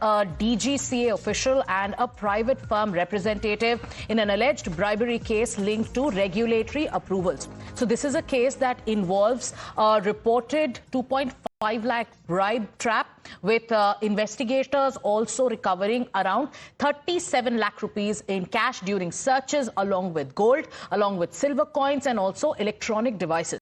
a DGCA official and a private firm representative in an alleged bribery case linked to regulatory approvals. So this is a case that involves a reported 2.5 lakh bribe trap, with investigators also recovering around 37 lakh rupees in cash during searches, along with gold, along with silver coins and also electronic devices.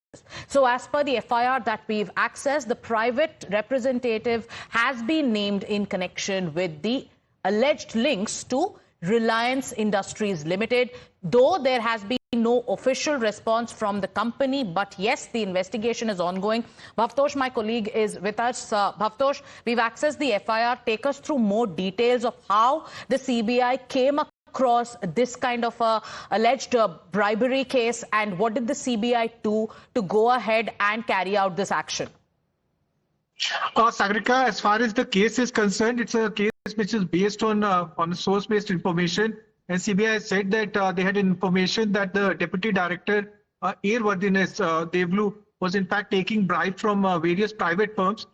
So as per the F.I.R. that we've accessed, the private representative has been named in connection with the alleged links to Reliance Industries Limited, though there has been no official response from the company. But yes, the investigation is ongoing. Bhavtosh, my colleague, is with us. Bhavtosh, we've accessed the F.I.R. Take us through more details of how the CBI came across this kind of alleged bribery case, and what did the CBI do to go ahead and carry out this action? Sagarika, as far as the case is concerned, it's a case which is based on source-based information. And CBI said that they had information that the Deputy Director, Airworthiness Devlu, was in fact taking bribe from various private firms.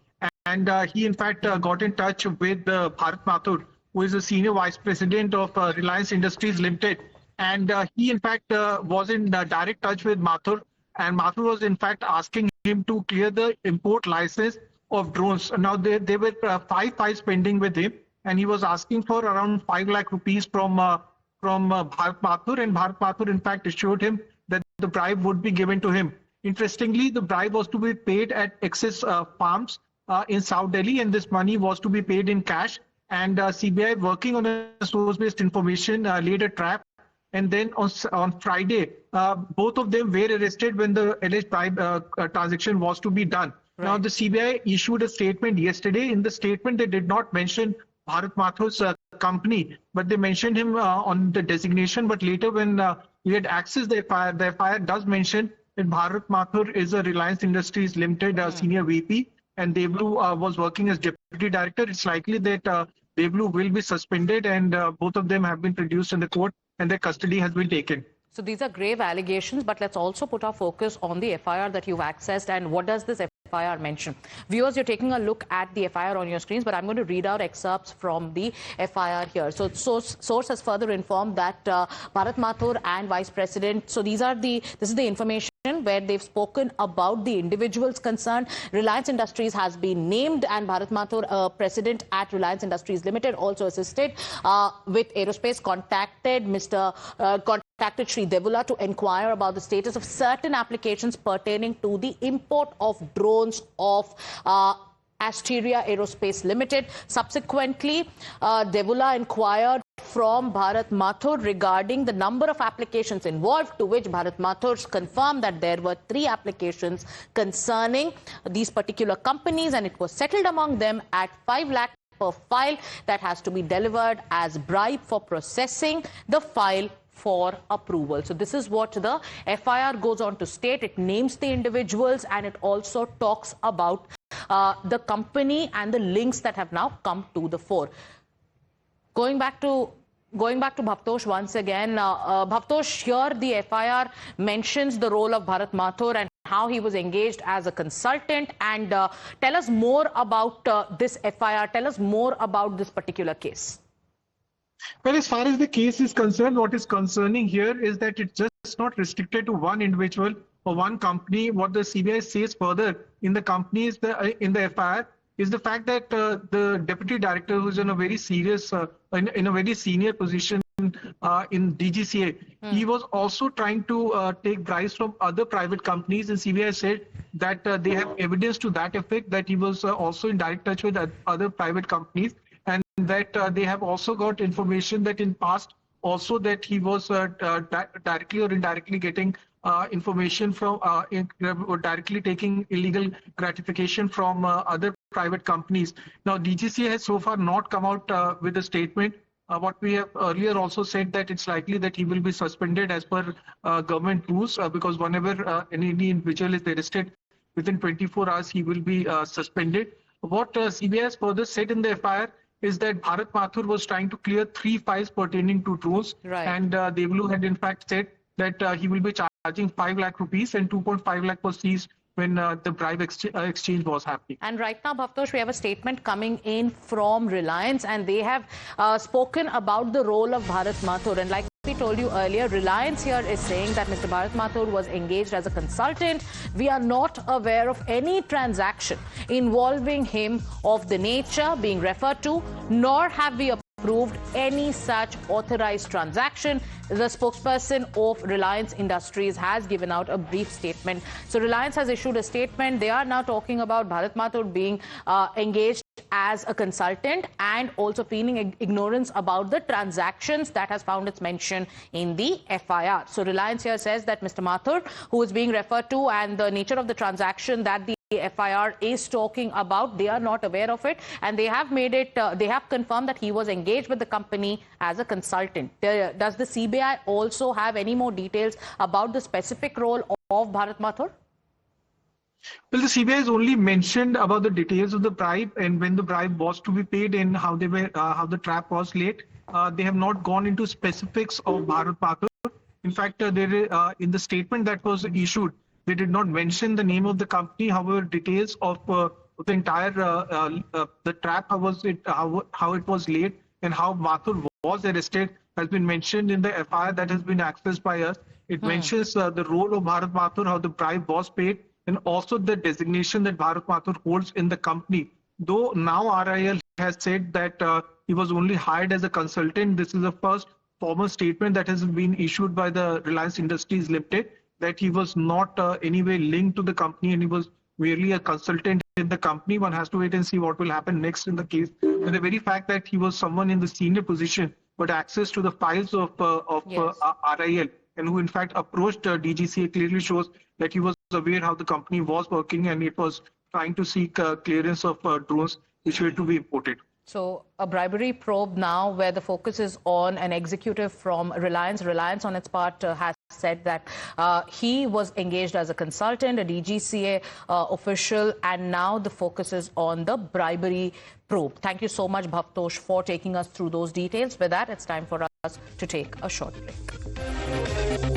And he in fact got in touch with Bharat Mathur, who is the Senior Vice President of Reliance Industries Limited. And he in fact was in direct touch with Mathur. And Mathur was in fact asking him to clear the import license of drones. Now there were 5 files pending with him, and he was asking for around 5 lakh rupees from Bharat Mathur, and Bharat Mathur in fact assured him that the bribe would be given to him. Interestingly, the bribe was to be paid at Excess Farms in South Delhi, and this money was to be paid in cash. And CBI, working on a source-based information, laid a trap. And then on Friday, both of them were arrested when the alleged bribe transaction was to be done. Right. Now, the CBI issued a statement yesterday. In the statement, they did not mention Bharat Mathur's company, but they mentioned him on the designation. But later, when we had accessed the F.I.R. does mention that Bharat Mathur is a Reliance Industries Limited senior VP, and Devlu was working as Deputy Director. It's likely that Devlu will be suspended, and both of them have been produced in the court, and their custody has been taken. So these are grave allegations, but let's also put our focus on the F.I.R. that you've accessed, and what does this F.I.R. mention? Viewers, you're taking a look at the F.I.R. on your screens, but I'm going to read out excerpts from the F.I.R. here. So source has further informed that Bharat Mathur and Vice President, so this is the information where they've spoken about the individuals concerned. Reliance Industries has been named, and Bharat Mathur, President at Reliance Industries Limited, also assisted with aerospace, contacted Shri Devula to inquire about the status of certain applications pertaining to the import of drones of Asteria Aerospace Limited. Subsequently, Devula inquired from Bharat Mathur regarding the number of applications involved, to which Bharat Mathur confirmed that there were 3 applications concerning these particular companies, and it was settled among them at 5 lakh per file that has to be delivered as bribe for processing the file for approval. So this is what the F.I.R. goes on to state. It names the individuals, and it also talks about the company and the links that have now come to the fore. Going back to Bhavtosh once again. Bhavtosh, here the F.I.R. mentions the role of Bharat Mathur and how he was engaged as a consultant. And tell us more about this F.I.R. Tell us more about this particular case. Well, as far as the case is concerned, what is concerning here is that it's just not restricted to one individual or one company. What the CBI says further in the company is in the FIR is the fact that the Deputy Director, who's in a very serious, in a very senior position in DGCA, he was also trying to take bribes from other private companies, and CBI said that they have evidence to that effect, that he was also in direct touch with other private companies, and that they have also got information that in past also that he was directly or indirectly getting information from or directly taking illegal gratification from other private companies. Now, DGCA has so far not come out with a statement. What we have earlier also said that it's likely that he will be suspended as per government rules, because whenever any individual is arrested within 24 hours, he will be suspended. What CBI has further said in the FIR is that Bharat Mathur was trying to clear 3 files pertaining to drones, right. And Devlu had in fact said that he will be charging 5 lakh rupees and 2.5 lakh was seized when the bribe exchange was happening. And right now, Bhavtosh, we have a statement coming in from Reliance, and they have spoken about the role of Bharat Mathur. And like we told you earlier, Reliance here is saying that Mr. Bharat Mathur was engaged as a consultant. We are not aware of any transaction involving him of the nature being referred to, nor have we approved any such authorized transaction. The spokesperson of Reliance Industries has given out a brief statement. So Reliance has issued a statement. They are now talking about Bharat Mathur being engaged as a consultant and also feeling ignorance about the transactions that has found its mention in the F.I.R. So Reliance here says that Mr. Mathur, who is being referred to, and the nature of the transaction that the F.I.R. is talking about, they are not aware of it, and they have made it, they have confirmed that he was engaged with the company as a consultant. Does the CBI also have any more details about the specific role of Bharat Mathur? Well, the CBI has only mentioned about the details of the bribe and when the bribe was to be paid and how they were, how the trap was laid. They have not gone into specifics of Bharat Mathur. In fact, in the statement that was issued, they did not mention the name of the company. However, details of the entire the trap, how it was laid and how Mathur was arrested has been mentioned in the F.I.R. that has been accessed by us. It mentions the role of Bharat Mathur, how the bribe was paid, and also the designation that Bharat Mathur holds in the company. Though now RIL has said that he was only hired as a consultant, this is the first formal statement that has been issued by the Reliance Industries Limited, that he was not anyway linked to the company and he was merely a consultant in the company. One has to wait and see what will happen next in the case. But the very fact that he was someone in the senior position, but access to the files of RIL, and who in fact approached DGCA, clearly shows that he was aware how the company was working and it was trying to seek clearance of drones which were to be imported. So a bribery probe now where the focus is on an executive from Reliance. Reliance on its part has said that he was engaged as a consultant, a DGCA official, and now the focus is on the bribery probe. Thank you so much, Bhavtosh, for taking us through those details. With that, it's time for us to take a short break.